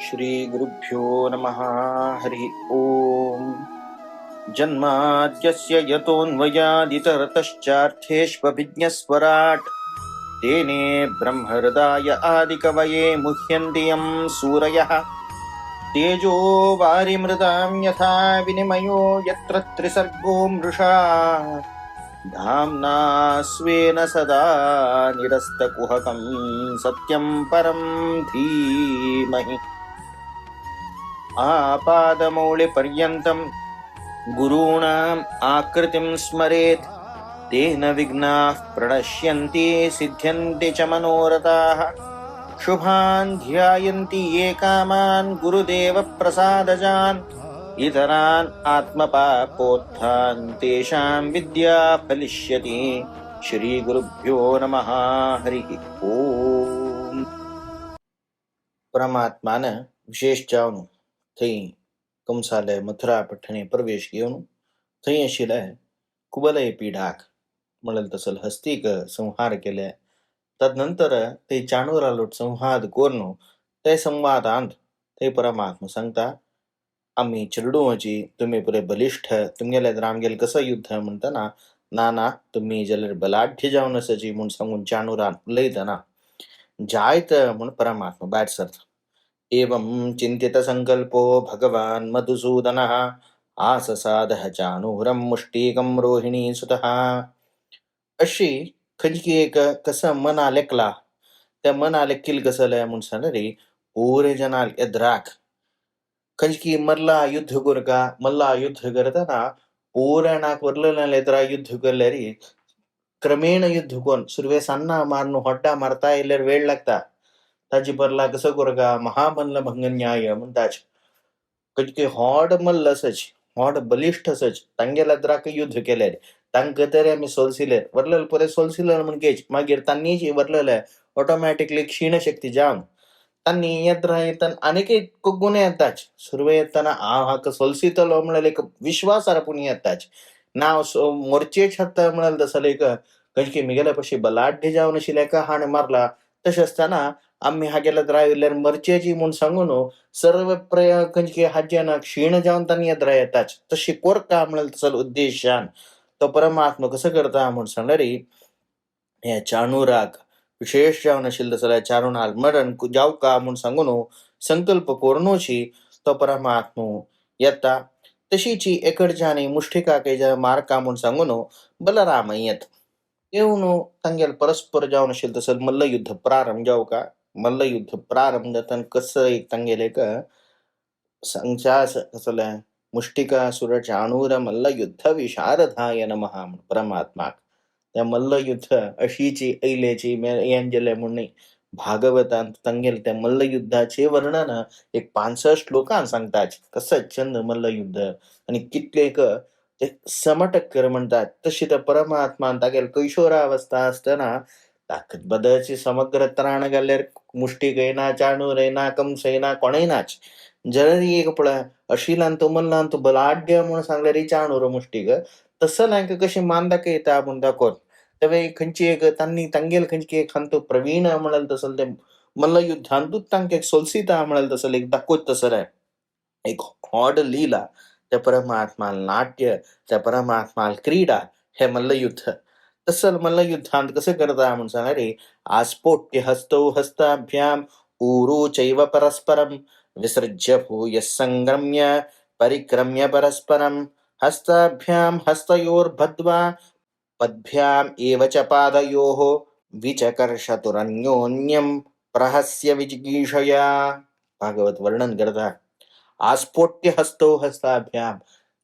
श्री गुरुभ्यो नमः। हरि ओम। जन्माद्यस्य यतोऽन्वयादितरतश्चार्थेष्वभिज्ञस्वराट् तेने ब्रह्महृदाय आदिकवये मुह्यन्ति यं सूरयः। तेजो वारिमृदां यथा विनिमयो यत्र त्रिसर्गो मृषा धाम्ना स्वेन सदा निरस्तकुहकं सत्यं परं धीमहि। आपादमौलिपर्यन्तं गुरूणाम् आकृतिं स्मरेत् तेन विघ्नाः प्रणश्यन्ति सिद्ध्यन्ति च मनोरथाः। शुभान् ध्यायन्ति ये कामान् गुरुदेवप्रसादजान् इतरान् आत्मपापोत्थान् तेषां विद्या फलिष्यति। श्रीगुरुभ्यो नमः। हरि ओम। परमात्मानं विशेष जावनु थई कंसालय मथुरा पठणे प्रवेश घेऊन थई आशिल्ल्या कुबलय पिढाक म्हणल तसल हस्तीक संहार केले. तदनंतर ते चाणूरालोट संवाद कोरनो ते संवादांत ते परमात्मा सांगता आम्ही चिरडूची तुम्ही पुरे बलिष्ठ तुमगेले रामगेल कसं युद्ध म्हणताना ना तुम्ही जलर बलाढ्य जाऊन असची म्हणून सांगून चाणूरान लयतना जायत म्हणून परमात्मा बाट सरत. एवं चिंतित संकल्पो भगवान मधुसूदनः आससादः चाणूरं मुष्टिकं रोहिणी सुतः. अशी खंजकी एक कसं मन आलेकला त्या मन आलेकील कसं म्हणून सांगरे ओरे जनाल एद्राक खंजकी मल्ला युद्ध गुरका मल्ला युद्ध करताना ओरणाक वरलेला एद्रा युद्ध करल्यारी क्रमेण युद्ध कोण सुरवेसांना मारनो होड्डा मारता इल्यार वेळ लागता. ताजी बरला कसं गुरगा महामल्ल भंगन्याय म्हणताच कजके हॉड मल्ल असच हॉड बलिष्ठ असच तांगेला द्राक युद्ध केल्यार तांक तरी आम्ही सोलसिलेर वरलेल पुरे सोलसिलेर म्हणकेच मागीर तांनी वरलेले ऑटोमॅटिकली क्षीण शक्ती जावन तांनी येद्रा येतन अनेक गुणे येताच सुरवे येताना हाक सोलसितलो म्हणाल एक विश्वासारपून येताच नाव मोर्चेच हत्ता म्हणाल तसं एक कजके मिगेल्या पशी बलाढ्य जावन आशिल्ले का हाण मारला तशें असताना आम्ही हागेला राविल्यार मरचेची म्हूण सांगून सर्व खंयचे हाज्यान क्षीण जावन तांणी येद्रा येताच तशी कोरता म्हणाल तसं उद्देशान तो परमात्मा कसं करता म्हणून सांगल्यार हे चाणूराक विशेष जावन आशिल्लो जाल्यार चारुणाल मरण जावका म्हूण सांगून संकल्प कोरनोची तो परमात्मा येता. तशीची एकडच्यानी मुष्टिकाक मारका म्हूण सांगून बलराम येत येऊन तांगेल परस्पर जावन आशिल्लो तसं मल्लयुद्ध प्रारंभ जावका. मल्लयुद्ध प्रारंभ जाताना कसं एक तांगेले एक संचास कसले मुष्टिकासुर चाणूर मल्लयुद्ध विशारदाय नमः परमात्माक त्या मल्लयुद्ध अशीची ऐलेची यांजले म्हणणे भागवतांत तांगेल त्या मल्लयुद्धाचे वर्णन एक 65 श्लोकांत सांगतात. कसं छंद मल्लयुद्ध आणि कितले ते समटक कर म्हणतात तशी त्या परमात्मान तागेल कैशोरावस्था असताना ताकद बदलची समग्र त्राण गेल्यार मुष्टी येना चाणूर येना कंस येना कोणेनाच जरी एक पळय अशिलान तो मल्लान तो बलाढ्य म्हणून सांगल्यार चाणूर मुष्टीक तसं लायक कशी मान दाखयता म्हूण दाखोवन तेवे खंयची एक तांणी तांगेल खंयची एक हांतो प्रवीण म्हणाल तसं ते मल्लयुद्धांतूच तांकां एक सोलसिता म्हणाल तसं एक दाखोत तसं एक हॉड लीला त्या परमात्माल नाट्य त्या परमात्माल क्रीडा हे मल्लयुद्ध तसं मल्लयुद्धांत कसं करता म्हणून सांगल्यार आस्फोट्य हस्तौ हस्ताभ्याम ऊरू चैव परस्परम विसृज्य भूय संगम्य परिक्रम्य परस्परम हस्ताभ्याम हस्तयोर्बद्ध्वा पद्भ्याम एव च पादयोः विचकर्षतुरन्योन्यं प्रहस्य विजिगीषया. भागवत वर्णन करता आस्फोट्य हस्तौ हस्ताभ्याम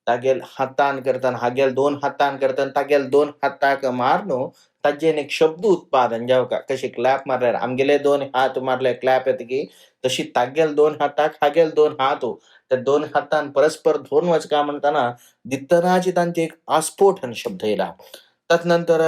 तागेल हातान करताना हागेल 2 हातान करताना तागेल 2 हाताक मारनो ताजेन एक शब्द उत्पादन जावका. कशी क्लॅप मारल्यार आमगेले 2 हात मारले क्लॅप येतकी तशी तागेल 2 हाताक हागेल 2 हात त्या 2 हातान परस्पर धरून वचका म्हणताना दित्तनाची तांचे एक आस्फोटन शब्द येला. तदनंतर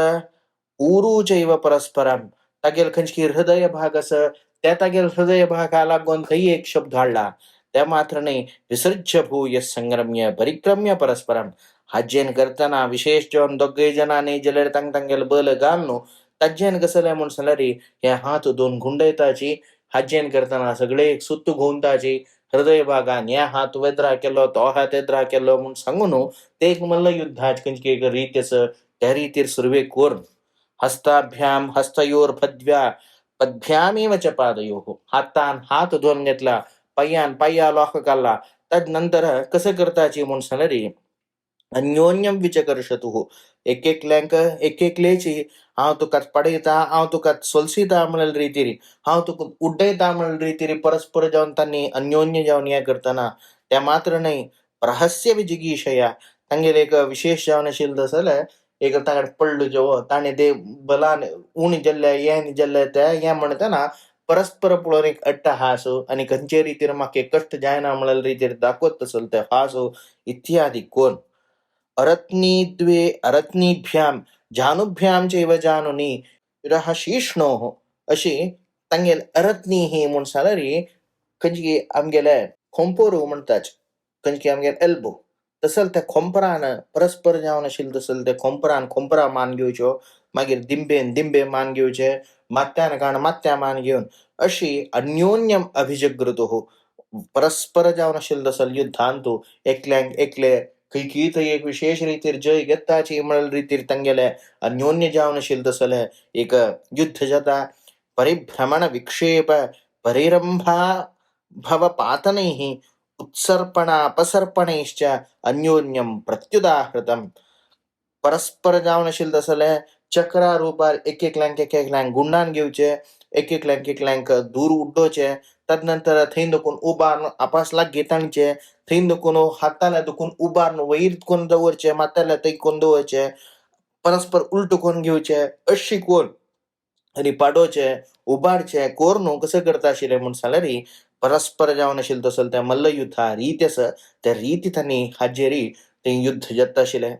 ऊरू चैव परस्परम तागेल खंयची हृदय भाग असं त्या तागेल हृदय भागा लागून थंय एक शब्द हाडला त्या मात्र नाही विसर्ज्य भूय संग्रम्य परिक्रम्य परस्परम हाजेन करताना विशेष जावन दोगय जनांनी जाल्यार तांगेल बल घालनो ताजेन कसले म्हूण सांगल्यार हे हात 2 गुंडयताची हाजेन करताना सगळे एक सुत्त घुंवताची हृदय भागान ह्या हात वेद्रा केलो तो हात येद्रा केलो म्हूण सांगून ते एक मल्ल युद्धाच खंयची एक रीत आसा त्या रितीर सुरवेक करून हस्ताभ्याम हस्तयोर पद्भ्यामेव च पादयोः हातान हात धुवून घेतला, पायान पाया लोक काढला. तदनंतर कसं करताची म्हूण सांगल्यारी अन्योन्यम विचकर्षतुः एक एकलेची हांव तुका पडयता हांव तुका सोलसिता म्हणल्या रितीरी हांव तुका उड्डयता म्हणल्या रितीरी परस्पर जावन तांणी अन्योन्य जावन हें करतना त्या मात्र न्हय रहस्य विजिगीषया तांगेर एक विशेष जावन आशिल्लो जाल्यार एक तांगेर पडलो जेवो ताणें ते बलान उण जेल्ले हें जेल्ले ते हें म्हणटना परस्पर पळोवन एक अट्टहास आनी खंयचे रितीर म्हाका कश्ट जायना म्हणल्या रितीर दाखोवत तसलो ते हास इत्यादी कोण अरत्नीभ्याम जानुभ्याम चैव जानुनी विरहशीष्णोः अशी तांगेल अरत्नी ही म्हूण सांगल्यारी खंयची आमगेले खोंपोर म्हणटाच खंयची आमगेल एल्बो तसल त्या खोंपरान परस्पर जावन आशिल्ले तसल त्या खोंपरा मान घेवच्यो मागीर दिंबे मान घेवचे मात्यान काण मात्या मान घेवन अशी अन्योन्यम अभिजग्रतुः परस्पर जावन आशिल्लो तसल युद्धांत एकल्यांक एकले खंयची थंय एक विशेष रितीर जय घेताची म्हणल्या रितीर तांगेले अन्योन्य जावन आशिल्ले तसले एक युद्ध जाता परिभ्रमण विक्षेप परिरंभा भवपातनैः उत्सर्पणापसर्पणैश्च अन्योन्यम प्रत्युदाहृतम परस्पर जावन आशिल्ले तसले चक्रा रुपार एक एकल्यांक गुंडान घेवचे एक एकल्यांक दूर उड्डोवचे तदनंतर थंय दुखून उबारून आपासलाक घेतांचे थंय दुखून हाताला दुखून उबारून वयर करून दवरचे माताला थंय करून दवरचे परस्पर उलट करून घेवचे अशी कोण रिपाडोचे उबारचे कोर कसं करता आशिल्ले म्हूण सांगल्यारी परस्पर जावन आशिल्ले तसल त्या मल्ल युद्धा रीत आसा त्या रिती तांणी हाजेरी ते युद्ध जाता आशिल्ले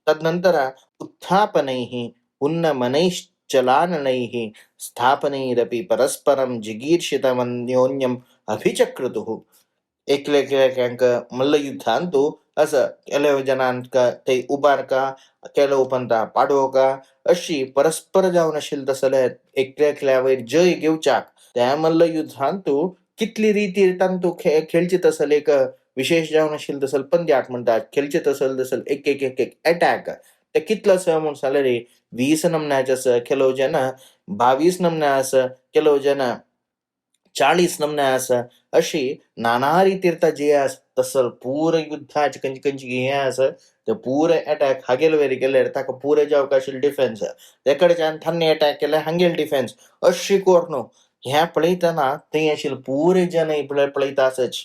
तदनंतर उत्थापनैः उन्नमनैश्चलाननैः स्थापनैरपि परस्परं जिगीर्षितमन्योन्यम अभिचक्रतुः एकल्यांक मल्ल युद्धांत असं केल्या जणांक ते उबारका केलो उपंता पाडोवका अशी परस्पर जावन आशिल्ले तसले एकल्या वयर जय घेवच्याक त्या मल्ल युद्धांत कितली रिती तांतू खेळची तसल एक विशेष जावन आशिल्ले तसल पंद्याक म्हणटात खेळचे तसल एक अटॅक ते कितलो आसा म्हूण सांगल्यारी 20 नमन्याचे आसा केलो जन 22 नमन्या आसा केलो जन 40 नमन्या आसा अशी नाना रितीर जे आसा तसल पूर युद्धाचे खंयची हें आसा ते पूरे अटॅक हागेल वेरी केल्यार ताका पूरे जावक आशिल्ले डिफेन्स ते कडच्यान थान्नी अटॅक केल्यार हांगेल डिफेन्स अशी कोर ह्या पळयतना थंय आशिल्ले पूरे जन पळयता आसच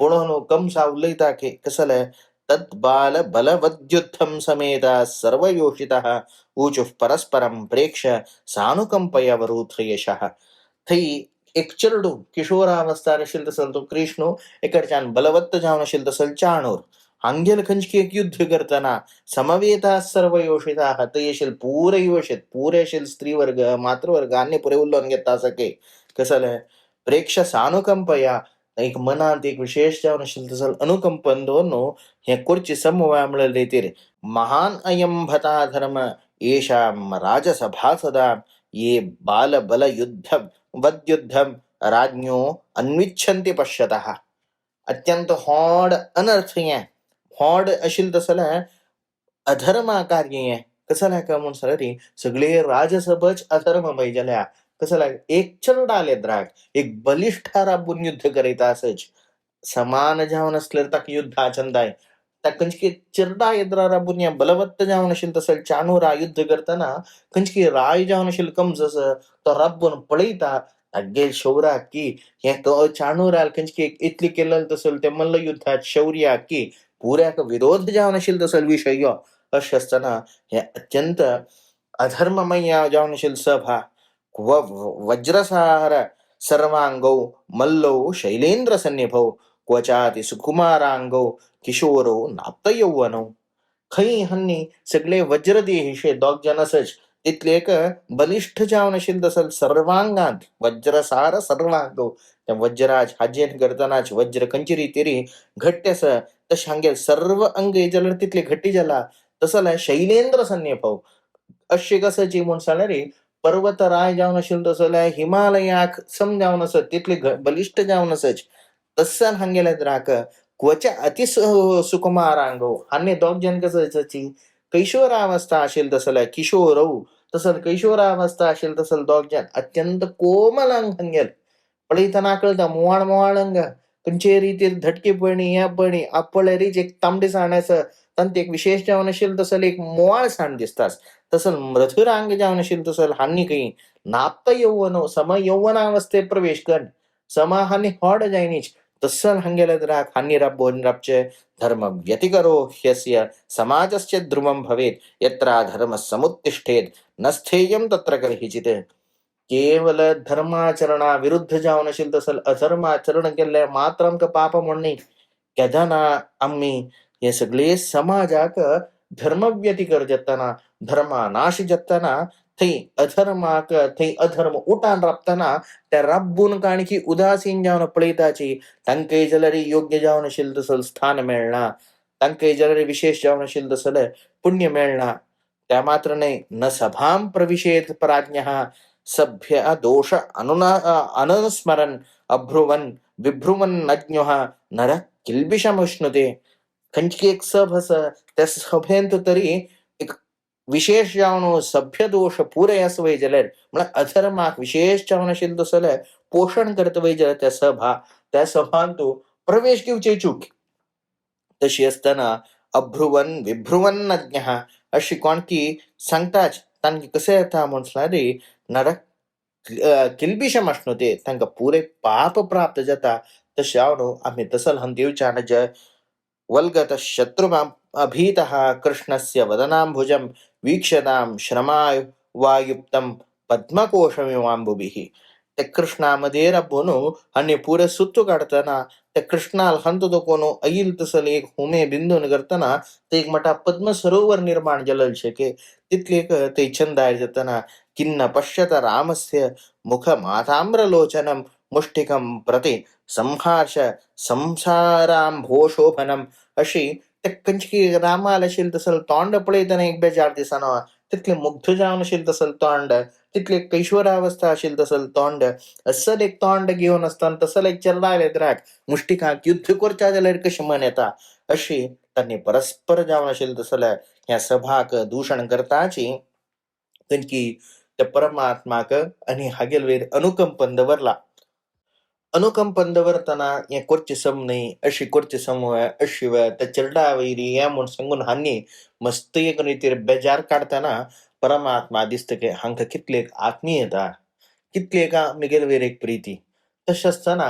पळोवन कमसा उलयता की कसले तद्बाल बलवद्युद्धं समेता सर्वयोषितः ऊचुः परस्परं प्रेक्ष्य सानुकंपयवरुथयशः थंय एक चेडू किशोरावस्था आशिल्लो तसल तो कृष्ण एकडच्यान बलवत्त जावन आशिल्लो तसल चाणूर हांगेल खंयची एक युद्ध करतना समवेता सर्व योषिताः थंय आशिल्ले पूरे योषित पूरे आशिल्ले स्त्री वर्ग मातृवर्ग आनी पुरे उलोवन घेता सके कसले प्रेक्ष सानुकंपया एक मनात एक विशेष जावन आशिल्लो तसल अनुकंपन दवरून हे करची समवाय म्हणल्या रितीर महान अयं भता धर्म येषां राजसभा सदा ये बाल बल युद्धम वद्युद्धम राज्ञो अन्विच्छन्ति पश्यतः अत्यंत व्हड अनर्थ हें व्हड आशिल्लें तसलें अधर्मा कार्य हें कसलें काय म्हूण सांगल्यारी सगळे राजसभाच अधर्ममय जाल्या कसलें एक चेडा लेद्राक एक बलिश्ठ राबून युद्ध करयता आसच समान जावन आसल्यार ताका युद्धा चंदाय खंयची चिरडा येद्रा राबून हें बलवत्त जावन आशिल्लें तसलें चाणूरा युद्ध करतना खंयची राय जावन आशिल्लो कमज आसा तो राबून पळयता तागेल शौर्याक की हें तो चाणूराल खंयची इतली केलेलें तसल ते मल्ल युद्धात शौर्याक की पुऱ्याक विरोध जावन आशिल्लो तसल विशय यो अशें आसतना हें अत्यंत अधर्ममय जावन आशिल्ली सभा वज्रसार सर्वांगौ मल्लौ शैलेंद्र सन्निभौ क्वचाति सुकुमारांगौ किशोरो नाप्त यौवनो खंय हन्नी सगळे वज्रदेहीशे दोग जन आसच तितले एक बलिष्ठ जावन आशिल्ले तसल सर्वांगांत वज्रसार सर्वांगौ त्या वज्राज हाजेन करतनाच वज्र खंयची रितीरी घट्ट आसा तशें हांगेल सर्व अंग जाल्यार तितले घट्टी जाला तसले शैलेंद्र सन्निभौ अशी कसाची म्हूण सांगल्यारी पर्वत राय जावन आशिल्लो तसले हिमालयाक सम जावन आसत तितले बलिश्ट जावन आसच तस्सन हंगेलेद्राक क्वच अति सुकुमारांगो अन्य दोग जन कसची कैशोरावस्था आशिल तसले किशोरऊ तसल कैशोरावस्था आशिल तसल दोग जन अत्यंत कोमलांग हंगेल पळयतना कळटा मोवाळ मोवाळंग खंयचे रितीर धटकेपणी हेपणी आपळेरीच एक तांबडी साण आसा तांत एक विशेष जावन आशिल तसल एक मोवाळ साण दिसतास तसल मृदुरांग जावन आशिल तसल हान्नी खंय नाप्त यौवनो सम यौवनावस्थे प्रवेश कर समा हान्नी होड जायनीच तस्सल हंगेलद्राक हान्नी रब्बोन रब्चे धर्म व्यतिकरो ह्यस्य समाजस्य ध्रुवं भवेत् यत्र धर्म समुत्तिष्ठेत् न स्थेयं तत्र कर्हिचित् केवल धर्माचरणा विरुद्ध जावन आशिल तसल अधर्माचरण केल्ले मात्र आमकां पाप म्हणनी केदाना आम्ही हे सगळे समाजाक धर्म व्यतिकर जेतना धर्मा नाश जेतना थंय अधर्माक थंय अधर्म उठान राबतना त्या राबून काणकी उदासीन जावन पळयताची तांकां जाल्यार योग्य जावन आशिल तसल स्थान मेळना तांकां जाल्यार विशेष जावन आशिल तसल पुण्य मेळना त्या मात्र न्हय न सभां प्रविशेत प्राज्ञः सभ्य दोष अनुस्मरन् अभ्रुवन् विभ्रुवन् नज्ञः नर किल्बिषमुष्णुते खंयची एक सभ आसा त्या सभेंत तरी एक विशेष जावन सभ्य दोष पुरे आसा वय जाल्यार म्हळ्यार अधर्माक विशेष जावन आशिल्लो तसले पोषण करता वय जाल्यार त्या सभान तूं प्रवेश घेवचे चूक तशी असताना अभ्रुवन विभ्रुवन नज्ञः अशी कोणकी सांगताच तांकां कशें येता म्हणल्यार नरक किल्बिशम अश्नुते तांकां पुरे पाप प्राप्त जाता तशें हांव न्हू आमी तसल हंदिवच्यान जय वल्गत शत्रुमाम् अभीतः कृष्णस्य वदनाम्भुजं वीक्षतां श्रमाय वायुक्तं पद्मकोशमिवाम्बुभिः ते कृष्णामध्ये रब्बोनु आणि पुरे सुत्तू काढताना त्या कृष्णाल हंत दोकोनो अईल तसल एक हुमे बिंदून करताना ते एक मोठा पद्म सरोवर निर्माण जलल शके तितले ते छंदाय जाताना किन्न पश्यत रामस्य मुख माताम्रलोचनं मुष्टिकं प्रति संहार्ष संसारांभोशोभनम अशी ते कंचकी रामाल आशिल तसल तोंड पळयतना एक बेजार दिसना तितले मुग्ध जावन आशिल तसल तोंड तितले कैशोरावस्था आशिल तसल तोंड असल एक तोंड घेवन आसतना तसल एक चल्लायलेद्राक मुष्टिकांक युद्ध करच्या जाल्यार कशें मन येता अशी तांणी परस्पर जावन आशिल तसले ह्या सभाक दूषण करताची तांची त्या परमात्माक आनी हागेल वयर अनुकंपन दवरला अनुकंपन दवरतना हें करचें सम न्हय अशी करचें सम अशी त्या चेडा वयरी हें म्हूण सांगून हांनी मस्त एक रितीर बेजार काडतना परमात्मा दिसता की हांकां कितलेक आत्मीयता कितलेक मिगेल वयर एक प्रिती तशें आसतना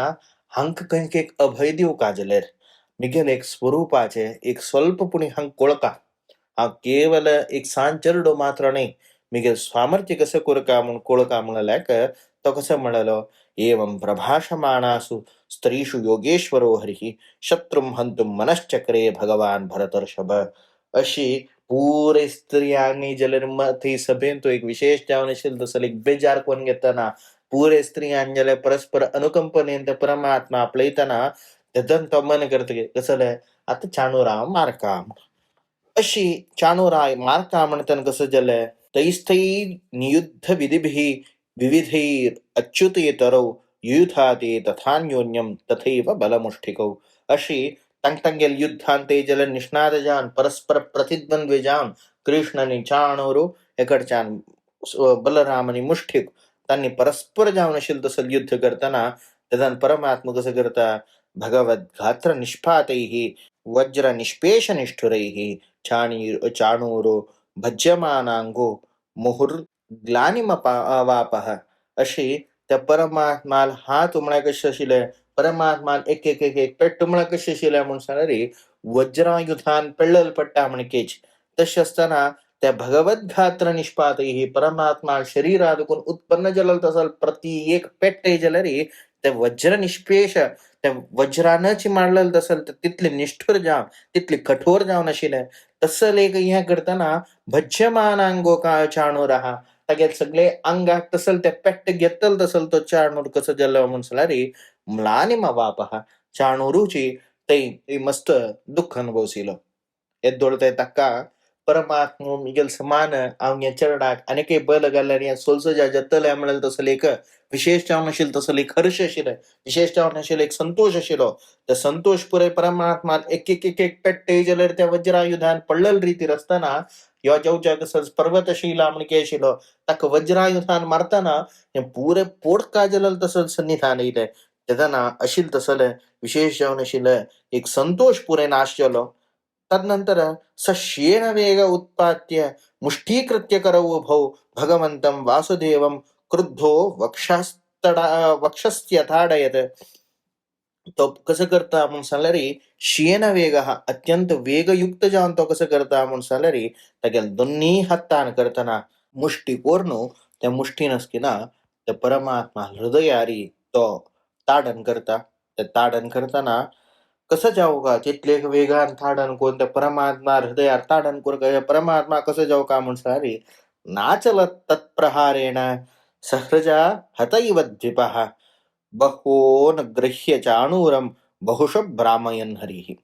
हांकां खंयक एक अभय दिवका जाल्यार मिगेल एक स्वरुपाचे एक स्वल्पपुणी हांक कळका हांव केवल एक सांचेरडो मात्र न्हय मिगेल सामर्थ्य कसं करका म्हूण कळका म्हणल्याक तो कसो म्हणलो एवं प्रभाषमाणासु स्त्रीषु योगेश्वरो हरिः शत्रुं हन्तुं मनश्चक्रे भगवान भरतर्षभ अशी पुरे स्त्रियांनी जाल्यार थंय सभेन तो एक विशेष जावन आशिल्लो तसलो एक बेजार कोण घेतना पुरे स्त्रियां जाल्यार परस्पर अनुकंपनेन ते परमात्मा आपलयतना तेदन तो मन करता की कसले आतां चाणूराव मारका अशी चाणूराय मारका म्हणटन कसं जालें तैस्थै नियुद्ध विधिभिः विविधैर अच्युतेतरौ युधाते तथान्योन्यं तथैव बलमुष्टिकौ अशी तांगेल युद्धांत ते जाल्यार निष्णात जावन परस्पर प्रतिद्वंद्वी जावन कृष्ण आनी चाणूर एकडच्यान बलराम आनी मुष्टिक तांणी परस्पर जावन आशिल्लो तसो युद्ध करतना तेदान परमात्मा कसो करता भगवत घात्र निष्पातैः वज्र निष्पेष निष्ठुरैः चाणूरो भज्यमानांगो मुहुर्ग्लानिमवापः अशी त्या परमात्माल हात म्हळ्यार कशें आशिल्ले परमात्मान एक एक एक एक पेट्ट म्हळ्यार कशें आशिल्ले म्हूण सांगल्यार वज्रायुधान पेळ्ळल पडटा म्हणकेच तशें आसतना त्या भगवत घात्र निष्पातैः परमात्मा शरीरात देखून उत्पन्न जालेलो तसो प्रति एक पेट्ट जाल्यार ते वज्र निष्पेश त्या वज्रानच मारलेलं तसल तितले निष्ठुर जावन तितले कठोर जावन आशिल्ले तसल एक हें करतना भज्यमानांगो का चाणूर आहा तागे सगळे अंगाक तसल ते पेट्ट घेतल तसल तो चाणूर कसो जालो म्हूण सांगल्यार म्लानी बाप आहा चाणूरूची ते मस्त दुःख अनुभवसिलो येद्दोळ ते ताका परमात्मा मिगल समान आवन्या चरडाक अनेके बल घालल्याने सोलसजा जत्तल्या म्हणाल तसं एक विशेष जावन आशिल्लो तसं एक हर्ष आशिल्लें विशेष जावन आशिल्लो एक संतोष आशिल्लो त्या संतोष पुरे परमात्मा एक पेट्टे जाल्यार त्या वज्रायुधान पडलेल रीतीर असताना ह्यो जेवच्या कसं पर्वत आशिल्लो म्हणके आशिल्लो ताका वज्रायुधान मारताना हें पुरे पोट काजलेल तसं सन्निधान येयलें तेदना आशिल्ल तसले विशेष जावन आशिल्ले एक संतोष पुरे नाश जालो तदनंतर सश्येन वेग उत्पात्य मुष्टीकृत्य करौभौ भगवन्तं वासुदेवं क्रुद्धो वक्षस्थ्यताडयत तो कसं करता म्हणून सांगल्यार शियेन वेग हा अत्यंत वेगयुक्त जावन तो कसं करता म्हणून सांगल्यार तागेल्या दोन्ही हातान करतना मुष्टी पोरनू त्या मुष्टीन असकिना त्या परमात्मा हृदयारी तो ताडन करता ते ताडन करताना कसं जाऊ का तिथले वेगान ताडन कोण त्या परमात्मा हृदयात ताडन करून परमात्मा कसं जाऊ का म्हणून सारी नाचलत तत्प्रहारेण सहजा हतैव द्विपः बहोन गृह्य चाणूरम बहुश भ्रामयन हरिः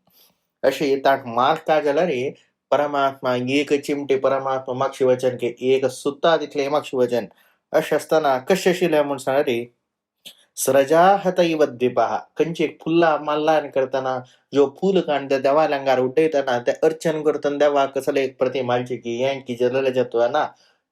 अशी ताट मार का झाला रे परमात्मा एक चिमटे परमात्मा मागशी वचन के एक सुत्ता तिथले मागशी वचन अशा असताना कशा शिल्या म्हणून सांगा रे सरजा हतैव द्विपः कंचे फुल्ला माल्लान करताना जो फूल कांड देवा लंगार उठयताना त्या अर्चन करताना देवा कसले एक प्रतिमालची की यांकी जलले जातो ना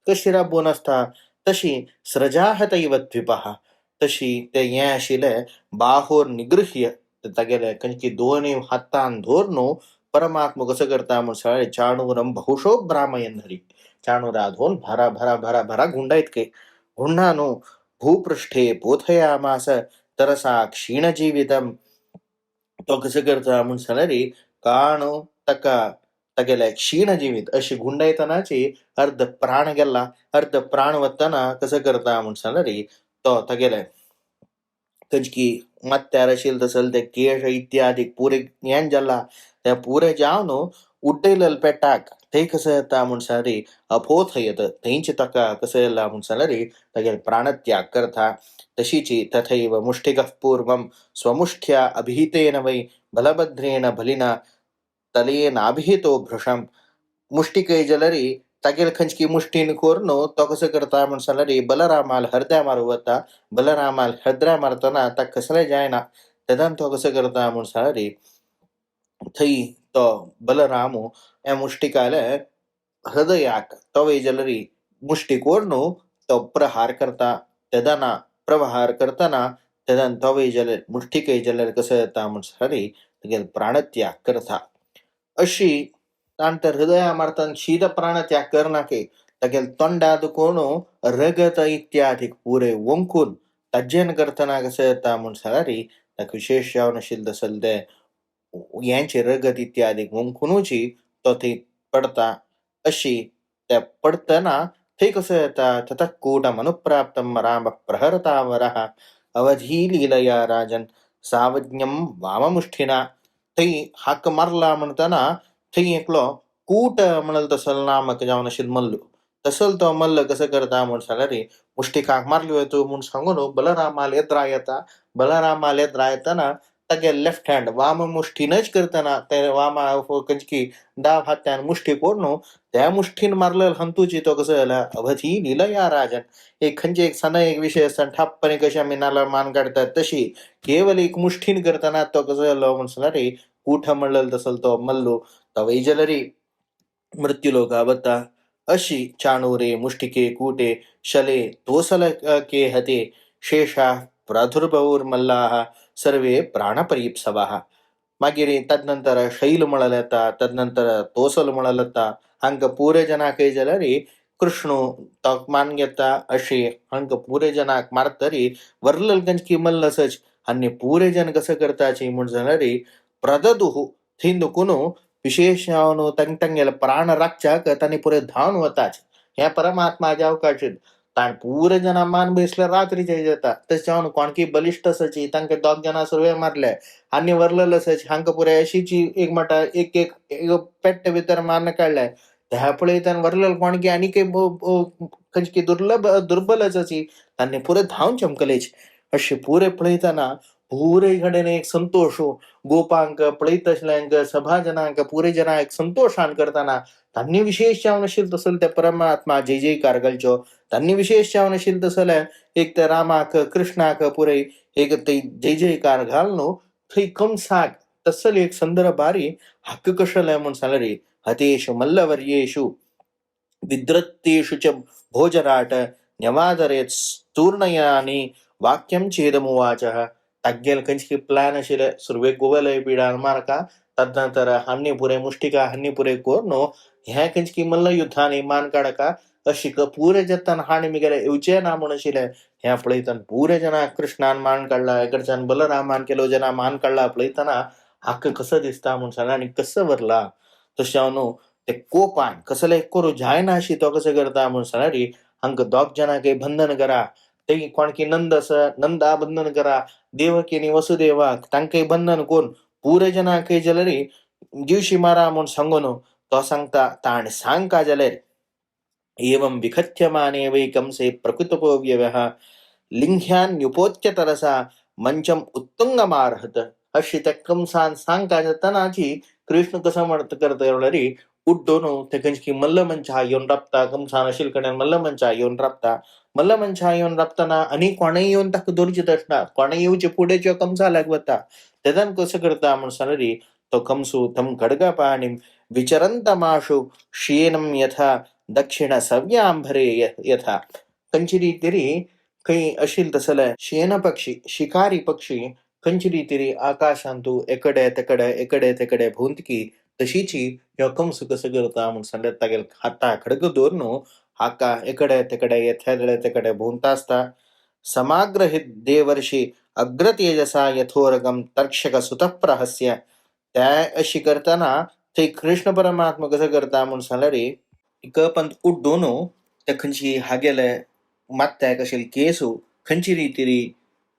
कशी राबून असता तशी सृजा हतैव द्विपः तशी ते हें आशिल्लें बाहोर निगृह्य तागेले कंची दोन्ही हातान धोरनो परमात्मा कसं करता म्हणून सगळे चाणूरम बहुशो भ्रामयन हरी चाणूरा धोन भरा भरा भरा भरा गुंडायत के गुंडानो भूपृष्ठे बोधयामास तरसा क्षीणजीवितम तो कसं करता म्हणून सांगल्यार काणो ताका तागेले क्षीण जिवीत अशी गुंडायतनाची अर्ध प्राण गेला अर्ध प्राण वतना कसं करता म्हणून सांगल्यार तो तागेले कंचकी मत्यार आशिल्लो तसल ते केश इत्यादी पुरे हें जाला त्या पुरे जावन उड्डयलेल पेटाक ते कसं येता म्हणून सांगल्यार अपोथ येत थंयचे ताका कसं येला म्हणून सांगल्यार तागेले प्राणत्याग करता तशीची तथैव मुष्टिकः पूर्वं स्वमुष्ठ्या अभिहितेन वै बलभद्रेण बलिना तलेनाभिहितो भृशं मुष्टिकय जलरी तागेल खंचकी मुष्टीन कोरनो तो कसं करता म्हणून सांगल्यार बलरामाल हृदय मारवता बलरामाल हृदय मारतना ताका कसले जायना तेदान तो कसं करता म्हणून सांगल्यार थंय तो बलरामो हे मुष्टिकाले हृदयाक तवे जलरी मुष्टी कोरनो तो प्रहार करता तेदाना प्रहार करताना तेदान तवे जलर मुष्टिकय जलर कसं येता म्हणून सांगल्यार तागेल प्राणत्याग करता अशी तांतर हृदया मारतान शीत प्राणत्याग करनाके तागेल तोंडाद कोण रगत इत्यादी पुरे वंकून तज्जन करताना कसं येता म्हणून सांगल्यार ताका विशेष जावन आशिल्लो तसल ते यांचे रगत इत्यादी वंकुनूची तो थंय पडता अशी त्या पडतना थंय कसं येता ततः कूटमनुप्राप्तं राम प्रहरतावरः अवधी लीलया राजन सावज्ञम वाममुष्ठिना थंय हाक मारला म्हणताना थंय एकलो कूट म्हणल तसल नामक जावन आशिल्लो मल्ल तसल तो मल्ल कसं करता म्हणून सांगल्यार मुष्टिकाक मारल्यो येतो म्हणून सांगून बलरामाल येद्रा येता बलरामाल येद्रा येताना तागे लेफ्ट हँड वाम मुष्टीनच करताना ते वामा कंचकी दाव हात्यान मुष्टी कोरनो त्या मुष्टीन मारलेल हंतुची तो कसं जाला अवधी लीलया राजन एक खंयचे एक सण एक विषय असता ठापपणे कशी आम्ही नाला मान काढतात तशी केवल एक मुष्टीन करताना तो कसं झालो म्हणून सांगल्यार कूठ म्हणलेल तसल तो मल्लो तवै जलरी मृत्युलोका वता अशी चाणूरे मुष्टिके कूटे शले तोसल के हते शेषा प्रादुर्भवुर्मल्लाः सर्वे प्राणपरीप्सवाः मागीर तदनंतर शैल म्हणल येता तदनंतर तोसल म्हणल येता हांका पुरे जनाक जाल्यार कृष्ण तो मान घेता अशी हांका पुरे जनाक मारतरी वर्लल गंजकी मल्ल सच आणि पुरे जन कसं करताची म्हणून जाल्यार प्रददुहु थिंदुकुनु विशेष ಅವನು ತಂಗೆಲ್ಲ ಪ್ರಾಣ ರಕ್ಷಕ ತಾನಿ ಪುರೆ धावन वताच ह्या परमात्माच्या अवकाशात ताण पुरे जना मान बेसले रात्रीचे जाता तसे कोणकी बलिष्ठ सची तांके दोग जना सुरवे मारले आणि वरलेलं सच हांका पुरे अशीची एक म्हणटा एक एक पेट्ट भितर मारन काढलाय त्या पळयतान वरलेलं कोणकी आणि खंयची दुर्लभ दुर्बलच अशी तांणी पुरे धावन चमकलेच अशी पुरे पळयताना पुरे घडेने एक संतोष गोपांक पळयत सभा जनांक पुरे जना एक संतोषान करताना त्यांनी विशेष जावन तसल त्या परमात्मा जय जयकार घालच्यो. त्यांनी विशेष जावन तसल एक त्या रामाक कृष्णाक पुरे एक ते जय जयकार घालनो थंय कंसाक तसल एक संदर्भ बारी हक्क कशल म्हण सांगले हतेषु मल्लवर्येषु विद्रत्तेषु च भोजराट न्यवादरेत स्तूर्णयानि वाक्यं चेदमुवाचः. तग्गेल कंचिके प्लान आशिल्ले सुरवेक गोवलय पिडार मारका तदनंतर हान्नी पुरे मुष्टिका हान्नी पुरे कोरनो ह्या कंचिके मल्ल युद्धाने मान काढका अशिक पुरे जत्तान हाणी मिगेले येवचे ना म्हण आशिल्ले ह्या पळयतान पुरे जना कृष्णान मान काढला एकडच्यान बलरामान केलो जना मान काढला पळयताना हक्क कसं दिसता म्हण सांगा आणि कसं वरला तशें न्हू ते कोपान कसले करू जायना अशी तो कसं करता म्हण सांगरी हांक दोग जनांक बंधन करा ते कोणकी नंद नंदा बंधन करा देवकीनी वसुदेवाक तांकय बंधन कोण पुरे जनांक जाल्यार दिवशी मारा म्हण सांगून तो सांगता ताण सांगका जाल्यार एवं विखत्यमाने वै कंसे प्रकृतपो व्यवः लिंघ्यान्युपोच्य तरसा मंचम उत्तुंगमारहत अशी त्या कंसान सांगता जातानाची कृष्ण कसं म्हणत करता एवढी उड्डोन ते कंचकी मल्ल मंचा येऊन राबता कंसान अशील कडे मल्ल मंचा येऊन राबता मल्ल मंचा येऊन राबताना आणि कोणेही येऊन ताका दोरचित असणार कोणे येऊचे पुढे जो कंसा लागवता तेदान कसं करता म्हण सांगरी तो कंसू तम खडगा पाणी विचरंतमाशु शीनम यथा दक्षिण सव्यांभरे यथा खंची रीतिरी काही अशील तसलं शेन पक्षी शिकारी पक्षी खंची रीतिरी आकाशांतू एकडे तेकडे भोंतकी तशीची ह्यो कंस कसं करता म्हण सांगत तागेल हाता खडग दोरनो हाका एकडे तेकडे भोंता असता समाग्रहित देवर्षी अग्रतेजसा यथोरगम तर्क्षक सुतप्रहस्य त्या अशी करताना ते कृष्ण परमात्मा कसं करता म्हण सांगला रे इक पंत उड्डोनो त्या खंची हागेले मात्याक अशेल केसू खंची रीतिरी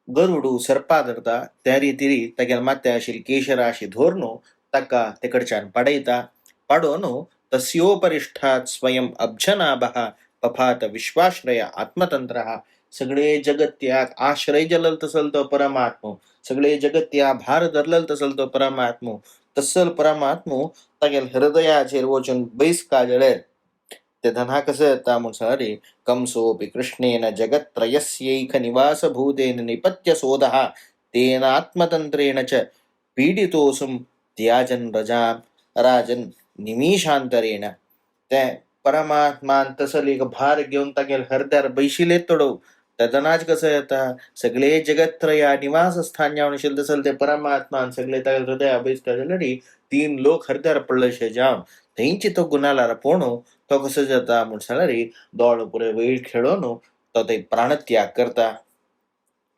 गरुडू सर्पा धरता त्या रीतिरी तागेल मात्या आशिल केशराशी धोरनो ताका तेकडच्यान पाडयता पाडोनो तस्योपरिष्ठात स्वयं अब्जनाभः पफात विश्वाश्रय आत्मतंत्रः सगळे जगत्याग आश्रय जलल तसल तो परमात्मो सगळे जगत्या भार धरलल तसल तो परमात्मो तसल परमात्मो तागेल हृदयाचेर वचून बैसका जळेर ते धना कसं येता म्हण सांगरी कंसोऽपि कृष्णेन जगत्त्रयस्यैक निवासभूतेन निपत्य सोदः तेनात्मतंत्रेण च पीडितोऽसुं त्याजन राजन निमिषांतरेण ते परमात्मान तसल एक भार घेऊन तागेल हृदयार बैशिले तोडव तदनाच कसं येता सगळे जगत्त्रया निवास स्थान जावन आशिल्ले तसल ते परमात्मान सगळे तागेल हृदया बैसता जाल्यार तीन लोक हृदयार पडलेशे जावन थंयची तो गुणालार पोणू तो कसं जाता म्हण सांगल्यार दोळ पुरे वैर खेळोन तो ते प्राणत्याग करता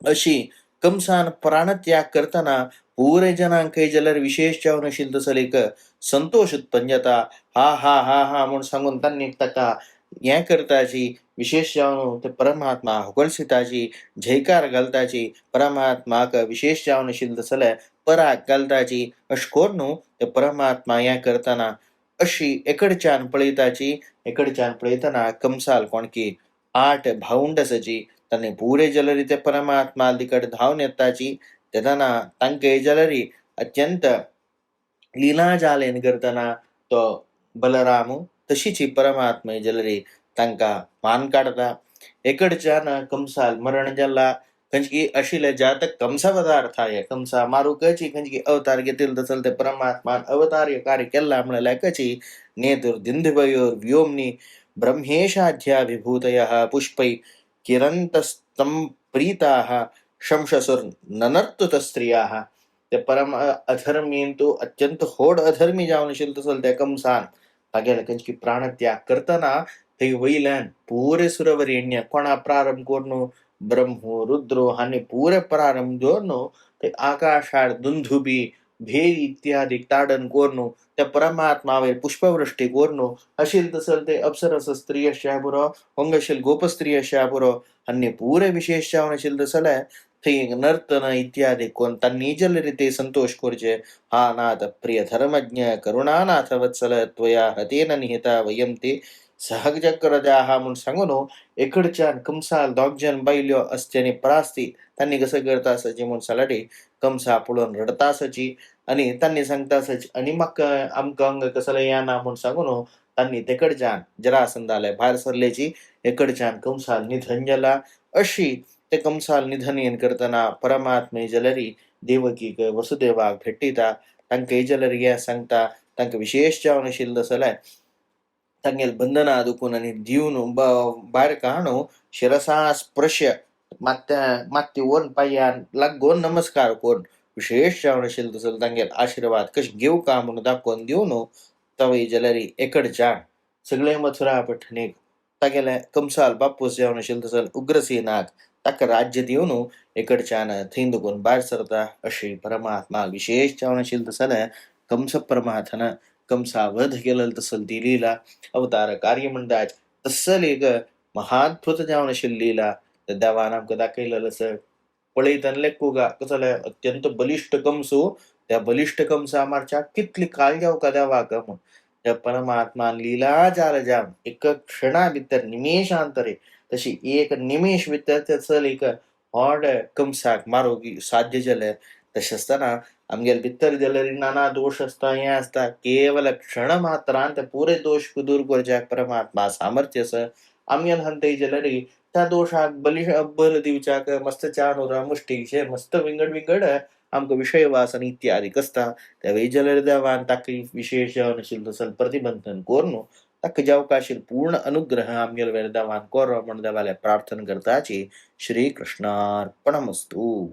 अशी कंसान प्राणत्याग करताना पुरे जनांक जाल्यार विशेष जावन आशिल्लो तसले एक संतोष उत्पन्न जाता हा म्हण सांगून तांणी ताका हें करताची विशेष जावन ते परमात्मा होगळसिताची जयकार घालताची परमात्माक विशेष जावन आशिल्लो तसले पराक घालताची अश कोर न्हू ते परमात्मा हें करताना अशी एकडच्यान पळयताना कंसाल कोणकी 8 भावंड आसाची तांणी पुरे जाल्यार ते परमात्मा कಡೆ धांवन येताची तेदना तांके जाल्यार अत्यंत लीलाजालेन करताना तो बलराम तशीच परमात्मा जाल्यार तांकां मान काढता एकडच्यान कंसाल मरण जाला खंयची आशिल्ले जातक कंसावतार थाय कंसा मारूकची खंयची अवतार घेतील तसल ते परमात्मान अवतार्य कार्य केला म्हळ्यार कची नेतुर दिंधवयोर व्योमनी ब्रह्मेशाध्या विभूतयः पुष्पै किरन्तस्तं प्रीताः शंशसुर ननर्तुत स्त्रियाः ते परम अधर्मीन तो अत्यंत होड अधर्मी जावन आशिल्लो तसल त्या कंसान तागेले खंयची प्राणत्याग करताना थंय वयल्यान पुरे सुरवरेण्य कोणा प्रारंभ कोरून ब्रह्मो रुद्रो हांणी पुरे प्रारंभ घेवन ते आकाशार दुंधुबी भेल इत्यादी ताडन कोरून त्या परमात्मावेर पुष्पवृष्टी कोरून आशिल तसल ते अप्सरस स्त्री अशा पुरो होंग आशिल गोपस्त्री अशा पुरो हांणी पुरे विशेष जावन आशिल्लो तसले थंय नर्तन इत्यादी कोण तांणी जाल्यार ते संतोष करचे हा नाथ प्रिय धर्मज्ञ करुणानाथ वत्सल त्वया हतेन निहिता वयं ते सहज करद्या हा म्हणून सांगून एकडच्यान कंसाल दोगजन बायल्यो असच्यानी परास्ती त्यांनी कसं करता असायची म्हणून सलाटी कंसा पळून रडता असायची आणि त्यांनी सांगता असायची आणि मग आमक अंग कसलं याना म्हणून सांगून त्यांनी तेकडच्यान जरासंधाला भायर सरल्याची एकडच्यान कंसाल निधन जाला अशी ते कंसाल निधन येन करताना परमात्मे जलरी देवकी वसुदेवाक भेट्टिता तांकां इजलರಿಗೆ सांगता तांकां विशेष जावन आशिल्लो जाल्यार तांगेल बंधना दुखून आनी दिवन भायर काडून शिरसा स्पर्श मात्ते ओन पांयान लागून नमस्कार करून विशेष जावन आशिल्लो तसलो तांगेल आशिर्वाद कशे घेवका म्हणून दाखोवन दिवन तवय जाल्यार एकडच्यान सगळे मथुरा पठणीक तागेले कंसाल बापूस जावन आशिल्लो तसलो उग्रसेनाक ताका राज्य दिवन एकडच्यान थंय दुखून भायर सरता अशी परमात्मा विशेष जावन आशिल्लो जाल्यार कंस परमात्मान कंसा वध केलेलो तसलो ती लीला अवतार कार्य म्हणटात तस्सल एक महाद्भुत जावन आशिल्ली लीला त्या देवान आमकां दाखयलेलो आसा पळयतना लेखूगा कसले अत्यंत बलिश्ट कंसू त्या बलिश्ट कंसा मारच्या कितली काळजावका देवाक म्हूण त्या परमात्मान लीला जावन एक क्षणा भितर निमेषांतरे तशी एक निमेष भितर तसल एक व्हड कंसाक मारूंक साध्य जालें तशें आसतना आमगेले भितर जाल्यार नाना दोष आसता हें आसता केवल क्षण मात्रान ते पुरे दोष दूर करच्याक परमात्मा सामर्थ्य आसा आमगेले हंतय जाल्यार त्या दोषाक बल दिवच्याक मस्त चान उरां मुष्टीचे मस्त विंगड विंगड आमकां विषय वासन इत्यादी आसता त्या वेळी जाल्यार देवान ताका विशेष जावन आशिल्लो तसलो प्रतिबंधन करून ताका जावका आशिल्लो पूर्ण अनुग्रह आमगेले वेळेर देवान कोरो म्हण देवाले प्रार्थना करताची श्री कृष्णार्पणमस्तू.